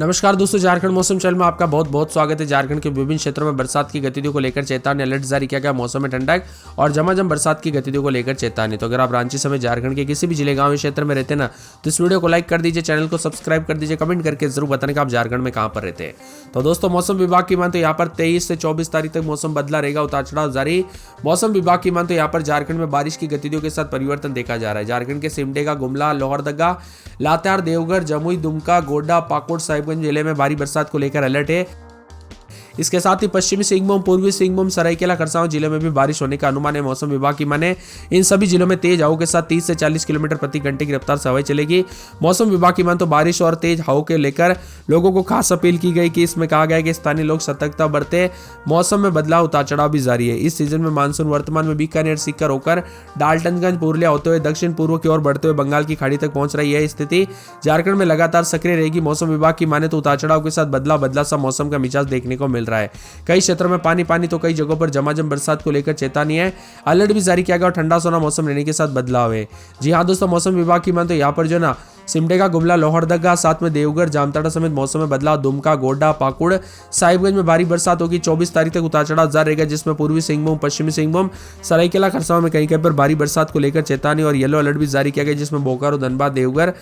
नमस्कार दोस्तों, झारखंड मौसम चैनल में आपका बहुत बहुत स्वागत है। झारखंड के विभिन्न क्षेत्रों में बरसात की गतिविधियों को लेकर चेतावनी अलर्ट जारी किया गया। मौसम में ठंडक और झमाझम बरसात की गतिविधियों को लेकर चेतावनी। तो अगर आप रांची समेत झारखंड के किसी भी जिले गांव क्षेत्र में रहते हैं ना, तो इस वीडियो को लाइक कर दीजिए, चैनल को सब्सक्राइब कर दीजिए, कमेंट करके जरूर बताने का आप झारखंड में कहां पर रहते हैं। तो दोस्तों, मौसम विभाग की मान तो यहाँ पर 23 से 24 तारीख तक मौसम बदला रहेगा, उतार चढ़ाव जारी। मौसम विभाग की मान तो यहाँ पर झारखंड में बारिश की गतिविधियों के साथ परिवर्तन देखा जा रहा है। झारखंड के सिमडेगा, गुमला, लोहरदगा, लातेहार, देवघर, जमुई, दुमका, गोड्डा, पाकुड़, साहिबगंज जिले में भारी बरसात को लेकर अलर्ट है। इसके साथ ही पश्चिमी सिंहभूम, पूर्वी सिंहभूम, सरायकेला, खरसावां जिले में भी बारिश होने का अनुमान है। मौसम विभाग की माने इन सभी जिलों में तेज हवाओं के साथ 30 से 40 किलोमीटर प्रति घंटे की रफ्तार से हवाएं चलेगी। मौसम विभाग की मान तो बारिश और तेज हवाओं के लेकर लोगों को खास अपील की गई कि इसमें कहा गया है कि स्थानीय लोग सतर्कता बरते। मौसम में बदलाव, उतार चढ़ाव भी जारी है। इस सीजन में मानसून वर्तमान में बीकानेर सीकर होकर डाल्टनगंज, पुरुलिया होते हुए दक्षिण पूर्व की ओर बढ़ते हुए बंगाल की खाड़ी तक पहुंच रही है। स्थिति झारखंड में लगातार सक्रिय रहेगी। मौसम विभाग की माने तो उतार चढ़ाव के साथ बदला सा मौसम का मिजाज देखने को मिल रहा है। कई क्षेत्रों में पानी तो कई जगहों पर झमाझम बरसात को लेकर चेतावनी है। अलर्ट भी जारी किया गया और ठंडा सोना मौसम रहने के साथ बदलाव है। जी हाँ दोस्तों, मौसम विभाग की मान तो यहाँ पर जो ना सिमडेगा, गुमला, लोहरदगा, साथ में देवघर, जामताड़ा समेत मौसम में बदलाव। दुमका, गोड्डा, पाकुड़, साहिबगंज में भारी बरसात होगी। 24 तारीख तक उतार चढ़ाव जारी रहेगा, जिसमें पूर्वी सिंहभूम, पश्चिमी सिंहभूम, सरायकेला, खरसावां में कहीं कहीं पर भारी बरसात को लेकर चेतावनी और येलो अलर्ट भी जारी किया गया, जिसमें बोकारो, धनबाद, देवघर,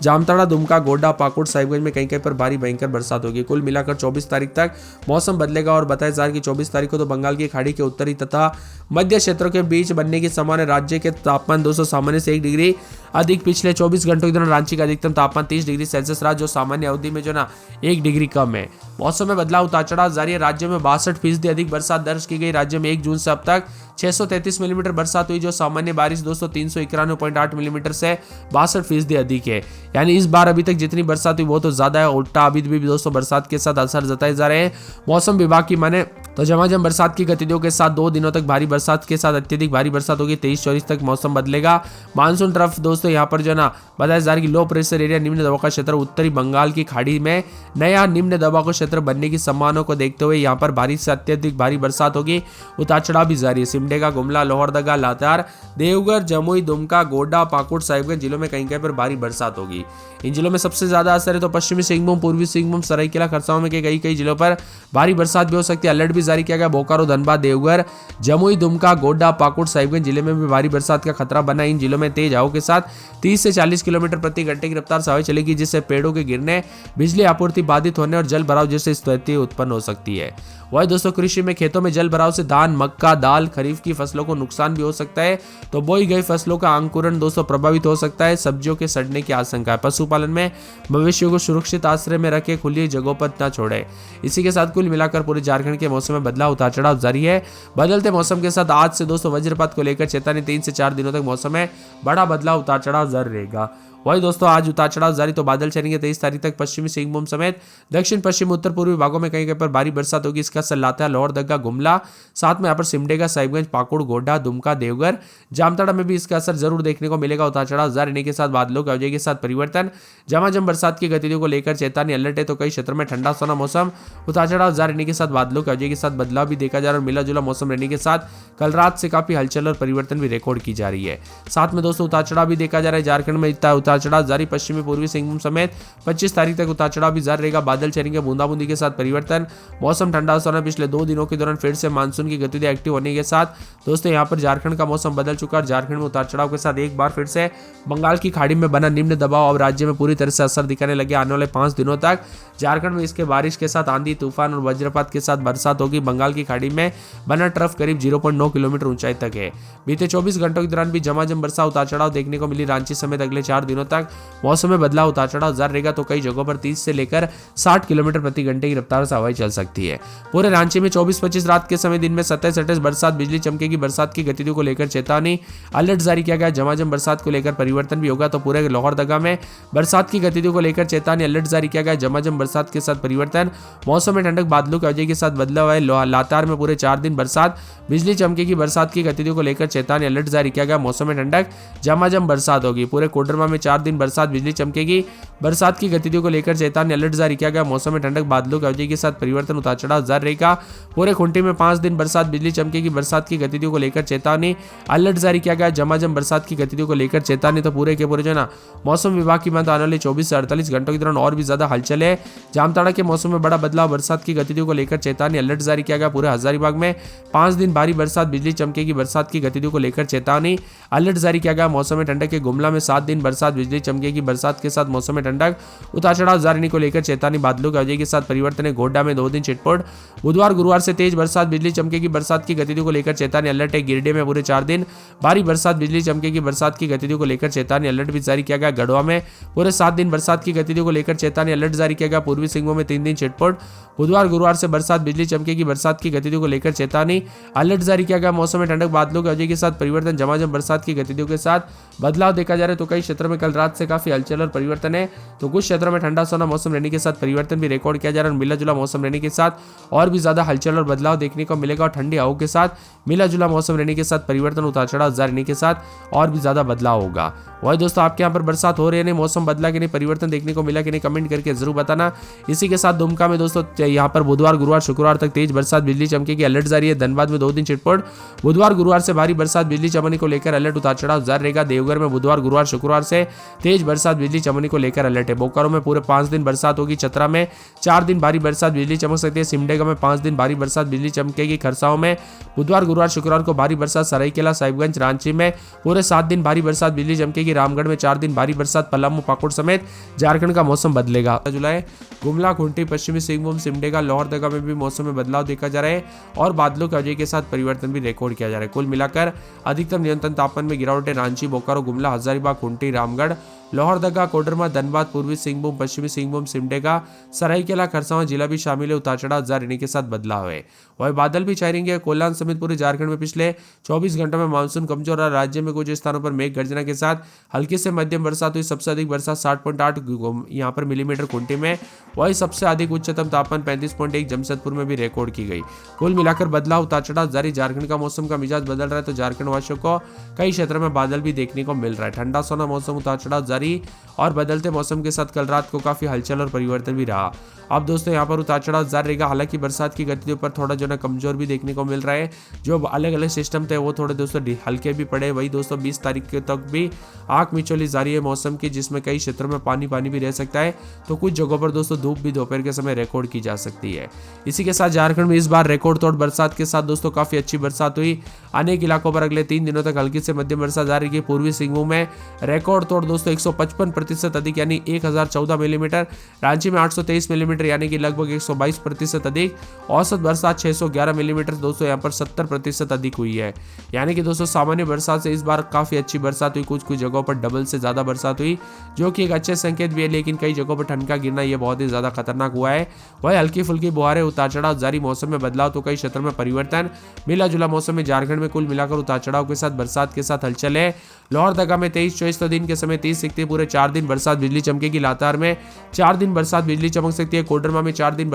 जामताड़ा, दुमका, गोड्डा, पाकुड़, साहिबगंज में कहीं कहीं पर भारी भयंकर बरसात होगी। कुल मिलाकर 24 तारीख तक मौसम बदलेगा और बताया जा रहा है कि 24 तारीख को तो बंगाल की खाड़ी के उत्तरी तथा मध्य क्षेत्रों के बीच बनने की संभावना। राज्य के तापमान 200 सामान्य से 1 डिग्री अधिक। पिछले 24 घंटों के दौरान रांची का अधिकतम तापमान 30 डिग्री सेल्सियस रहा, जो सामान्य अवधि में जो ना 1 डिग्री कम है। मौसम में बदलाव, उतार चढ़ाव जारी है। राज्य में 62% अधिक बरसात दर्ज की गई। राज्य में 1 जून से अब तक 633 मिलीमीटर बरसात हुई, जो सामान्य बारिश 391.8 मिलीमीटर से 62% अधिक है। यानी इस बार अभी तक जितनी बरसात हुई वो तो ज्यादा है। उल्टा अभी भी दोस्तों बरसात के साथ असर जताए जा रहे हैं। मौसम विभाग की माने तो झमाझम बरसात की गतिविधियों के साथ 2 दिनों तक भारी बरसात के साथ अत्यधिक भारी बरसात होगी। 23-24 तक मौसम बदलेगा। मानसून ट्रफ दोस्तों यहाँ पर जो ना बताया जा रहा है कि लो प्रेशर एरिया, निम्न दबाव का क्षेत्र उत्तरी बंगाल की खाड़ी में नया निम्न दबाव का क्षेत्र बनने की संभावना को देखते हुए यहाँ पर भारी से अत्यधिक भारी बरसात होगी। उतार चढ़ाव भी जारी है। सिमडेगा, गुमला, लोहरदगा, लातेहार, देवघर, जमुई, दुमका, गोड्डा, पाकुड़, साहिबगंज जिलों में कहीं कहीं पर भारी बरसात होगी। इन जिलों में सबसे ज्यादा असर है तो पश्चिमी सिंहभूम, पूर्वी सिंहभूम, सरायकेला, खरसावां में कई जिलों पर भारी बरसात भी हो सकती है। अलर्ट भी जारी किया गया। बोकारो, धनबाद, देवघर, जमुई, दुमका, गोड्डा, पाकुड़, साहिबगंज जिले में भी भारी बरसात का खतरा बना। इन जिलों में तेज हवाओं के साथ 30 से 40 किलोमीटर प्रति घंटे की रफ्तार से हवाएं चलेगी, जिससे पेड़ों के गिरने, बिजली आपूर्ति बाधित होने और जल भराव जैसी स्थिति उत्पन्न हो सकती है। वही दोस्तों, कृषि में खेतों में जल भराव से धान, मक्का, दाल, खरीफ की फसलों को नुकसान भी हो सकता है। तो बोई गई फसलों का अंकुरण दोस्तों प्रभावित हो सकता है। सब्जियों के सड़ने की आशंका है। पशुपालन में मवेशियों को सुरक्षित आश्रय में रखे, खुली जगहों पर न छोड़े। इसी के साथ कुल मिलाकर पूरे झारखंड के मौसम में बदलाव, उतार चढ़ाव जारी है। बदलते मौसम के साथ आज से दोस्तों वज्रपात को लेकर चेतावनी। 3 से 4 दिनों तक मौसम में बड़ा बदलाव, उतार चढ़ाव जारी रहेगा। वही दोस्तों, आज उतार चढ़ाव जारी तो बादल चलेंगे। 23 तारीख तक पश्चिमी सिंहभूम समेत दक्षिण पश्चिम उत्तर पूर्वी भागों में कहीं पर भारी बरसात होगी। इसका असर लातेहार, लोहरदगा, गुमला, साथ में यहाँ पर सिमडेगा, साहिबगंज, पाकुड़, गोड्डा, दुमका, देवघर, जामताड़ा में भी इसका असर जरूर देखने को मिलेगा। उतार चढ़ाव जारी रहने के साथ बादलों की अवधि के साथ परिवर्तन, झमाझम बरसात की गतिविधियों को लेकर चेतावनी अलर्ट है। तो कई क्षेत्रों में ठंडा सोना मौसम, उतार चढ़ाव जारी रहने के साथ बादलों की अवधि के साथ बदलाव भी देखा जा रहा है। मिला जुला मौसम रहने के साथ कल रात से काफी हलचल और परिवर्तन भी रिकॉर्ड की जा रही है। साथ में दोस्तों उतार चढ़ाव भी देखा जा रहा है। झारखंड में उतार चढ़ाव जारी। पश्चिमी पूर्वी सिंहभूम समेत 25 तारीख तक उतार चढ़ाव भी जारी रहेगा। बादल चलेंगे, बूंदाबूंदी के साथ परिवर्तन, मौसम ठंडा सोना। पिछले 2 दिनों के दौरान फिर से मानसून की गतिविधि एक्टिव होने के साथ दोस्तों यहाँ पर झारखंड का मौसम बदल चुका है। झारखंड में उतार चढ़ाव के साथ एक बार फिर से बंगाल की खाड़ी में बना निम्न दबाव अब राज्य में पूरी तरह से असर दिखाने लगे। आने वाले 5 दिनों तक झारखंड में इसके बारिश के साथ आंधी, तूफान और वज्रपात के साथ बरसात होगी। बंगाल की खाड़ी में बना ट्रफ करीब 0.9 किलोमीटर ऊंचाई तक है। बीते 24 घंटों के दौरान भी झमाझम बरसात, उतार चढ़ाव देखने को मिली। रांची समेत अगले 4 दिनों तक मौसम में बदलाव, उतार चढ़ाव जारी रहेगा। तो कई जगहों पर 30 से लेकर 60 किलोमीटर प्रति घंटे की रफ्तार से हवाएं चल सकती है। पूरे रांची में 24-25 रात के समय दिन में 27-28 बरसात, बिजली चमकेगी। बरसात की गतिविधियों को लेकर चेतावनी, अलर्ट जारी किया गया। झमाझम बरसात को लेकर परिवर्तन भी होगा। तो पूरे लोहरदगा में बरसात की गतिविधियों को लेकर चेतावनी, अलर्ट जारी किया गया। झमाझम बरसात के साथ परिवर्तन, मौसम में ठंडक, बादलों की वजह के साथ बदलाव है। लातेहार में पूरे 4 दिन बरसात, बिजली चमकेगी। बरसात की गतिविधियों को लेकर चेतावनी, अलर्ट जारी किया गया। मौसम में ठंडक, झमाझम बरसात होगी। पूरे कोडरमा में 4 4 दिन बरसात बिजली चमकेगी। बरसात की गतिविधियों को लेकर चेतावनी अलर्ट जारी किया गया। मौसम में ठंडक, बादलों की अवधि के साथ परिवर्तन, उतार चढ़ाव जारी रहेगा। पूरे खूंटी में 5 दिन बरसात बिजली चमकेगी। बरसात की गतिविधियों को लेकर चेतावनी अलर्ट जारी किया गया। झमाझम बरसात की गतिविधियों को लेकर चेतावनी। तो पूरे के पूरे जो ना मौसम विभाग की बात आने वाले 24 से 48 घंटों के दौरान और भी ज्यादा हलचल है। जामताड़ा के मौसम में बड़ा बदलाव, बरसात की गतिविधियों को लेकर चेतावनी अलर्ट जारी किया गया। पूरे हजारीबाग में 5 दिन भारी बरसात बिजली चमकेगी। बरसात की गतिविधियों को लेकर चेतावनी अलर्ट जारी किया गया। मौसम में ठंडक के गुमला में 7 दिन बरसात बिजली चमकेगी। बरसात के साथ मौसम में ठंडक, उतार चढ़ाव जारी को लेकर चेतावनी। बादलों की अवधि के साथ परिवर्तन है। गोड्डा में 2 दिन छिटपुट। बुधवार गुरुवार से तेज बरसात बिजली चमकेगी। बरसात की गतिविधियों को लेकर चेतावनी अलर्ट है। गिरिडीह में पूरे 4 दिन भारी बरसात बिजली चमकेगी। बरसात की गतिविधियों को लेकर चेतावनी अलर्ट भी जारी किया गया। गढ़वा में पूरे 7 दिन बरसात की गतिविधियों को लेकर चेतावनी अलर्ट जारी किया गया। पूर्वी सिंहभूम में 3 दिन छिटपुट। बुधवार गुरुवार से बरसात बिजली चमकेगी। बरसात की गतिविधियों को लेकर चेतावनी अलर्ट जारी किया गया। मौसम में ठंडक, बादलों की अवधि के साथ परिवर्तन, झमाझम बरसात की गतिविधियों के साथ बदलाव देखा जा रहा है। तो कई क्षेत्रों में कल रात से काफी हलचल और परिवर्तन है। तो कुछ क्षेत्रों में ठंडा सोना मौसम रहने के साथ परिवर्तन भी रिकॉर्ड किया जा रहा है। मिला जुला मौसम रहने के साथ और भी ज्यादा हलचल और बदलाव देखने को मिलेगा। और ठंडी हवाओं के साथ मिला जुला मौसम रहने के साथ परिवर्तन, उतार चढ़ाव जारी रहने के साथ और भी ज्यादा बदलाव होगा। वही दोस्तों, आपके यहाँ पर बरसात हो रही है नहीं, मौसम बदला कि नहीं, परिवर्तन देखने को मिला कि नहीं, कमेंट करके जरूर बताना। इसी के साथ दुमका में दोस्तों यहाँ पर बुधवार गुरुवार शुक्रवार तक तेज बरसात बिजली चमकेगी, अलर्ट जारी है। धनबाद में 2 दिन छिटपुट। बुधवार गुरुवार से भारी बरसात बिजली चमकने को लेकर अलर्ट, उतार चढ़ाव जारी रहेगा। देवघर में बुधवार गुरुवार शुक्रवार से तेज बरसात बिजली चमकने को लेकर अलर्ट है। बोकारो में पूरे 5 दिन बरसात होगी। चतरा में 4 दिन भारी बरसात बिजली चमक सकती है। सिमडेगा में 5 दिन भारी बरसात बिजली चमकेगी। खरसाओं में बुधवार गुरुवार शुक्रवार को भारी बरसात। सरायकेला साहिबगंज रांची में पूरे 7 दिन भारी बरसात बिजली चमकेगी। रामगढ़ में 4 दिन भारी बरसात। पलामू पाकुड़ समेत झारखंड का मौसम बदलेगा। जुलाई गुमला, खूंटी, पश्चिमी सिंहभूम, सिमडेगा, लोहरदगा में भी मौसम में बदलाव देखा जा रहा है और बादलों की वजह के साथ परिवर्तन भी रिकॉर्ड किया जा रहा है। कुल मिलाकर अधिकतम न्यूनतम तापमान में गिरावट है। रांची, बोकारो, गुमला, हजारीबाग, खूंटी, रामगढ़, लोहरदगा, कोडरमा, धनबाद, पूर्वी सिंहभूम, पश्चिमी सिंहभूम, सिमडेगा, सरायकेला, खरसावां जिला भी शामिल है। उतार चढ़ाव जारी रहने के साथ बदलाव है। वही बादल भी छाए रहेंगे। कोल्हान समेत पूरे झारखंड में पिछले 24 घंटों में मानसून कमजोर रहा। राज्य में कुछ स्थानों पर मेघ गर्जना के साथ हल्की से मध्यम बरसात हुई। सबसे अधिक बरसात 60.8 यहाँ पर मिलीमीटर खूंटी में। वही सबसे अधिक उच्चतम तापमान 35.1 जमशेदपुर में भी रिकॉर्ड की गई। कुल मिलाकर बदलाव, उतार चढ़ाव जारी। झारखंड का मौसम का मिजाज बदल रहा है। तो झारखंड वासियों को कई क्षेत्रों में बादल भी देखने को मिल रहा है। ठंडा सोना मौसम, उतार चढ़ाव जारी और बदलते मौसम के साथ कल रात को काफी हलचल और परिवर्तन भी रहा। अब दोस्तों यहाँ पर उतार चढ़ाव जारी रहेगा। हालांकि बरसात की गतिविधियों पर थोड़ा जो है कमजोर भी देखने को मिल रहा है। जो अलग अलग सिस्टम थे वो थोड़े दोस्तों हल्के भी पड़े। वही दोस्तों 20 तारीख तक भी आंख मिचौली जारी है मौसम की, जिसमें कई क्षेत्रों में पानी पानी भी रह सकता है। तो कुछ जगहों पर दोस्तों धूप भी दोपहर के समय रिकॉर्ड की जा सकती है। इसी के साथ झारखंड में इस बार रिकॉर्ड तोड़ बरसात के साथ दोस्तों काफी अच्छी बरसात हुई। अनेक इलाकों पर अगले 3 दिनों तक हल्की से मध्यम बरसात जारी रही। पूर्वी सिंहभूम में रिकॉर्ड तोड़ दोस्तों 155% अधिक यानी 1014 मिलीमीटर। रांची में 823 मिलीमीटर यानी कि लगभग 122% अधिक। औसत बरसात 611 मिलीमीटर दोस्तों यहाँ पर 70% अधिक हुई है। यानी कि दोस्तों सामान्य बरसात से इस बार काफी अच्छी बरसात हुई। कुछ जगहों पर डबल से ज्यादा बरसात हुई, जो कि एक अच्छे संकेत भी है। लेकिन कई जगहों पर ठंड का गिरना यह बहुत ही ज्यादा खतरनाक हुआ है। वही हल्की फुल्की बुहारें, उतार चढ़ाव जारी। मौसम में बदलाव तो कई क्षेत्रों में परिवर्तन। मिला जुला मौसम में झारखंड में कुल मिलाकर उतार चढ़ाव के साथ बरसात के साथ हलचल है। लोहरदगा में 23-24 दिन के समय 30 पूरे 4 दिन बरसात बिजली चमकेगी। लातार में 4 दिन बरसात बिजली चमक सकती है। कोडरमा में 4 दिन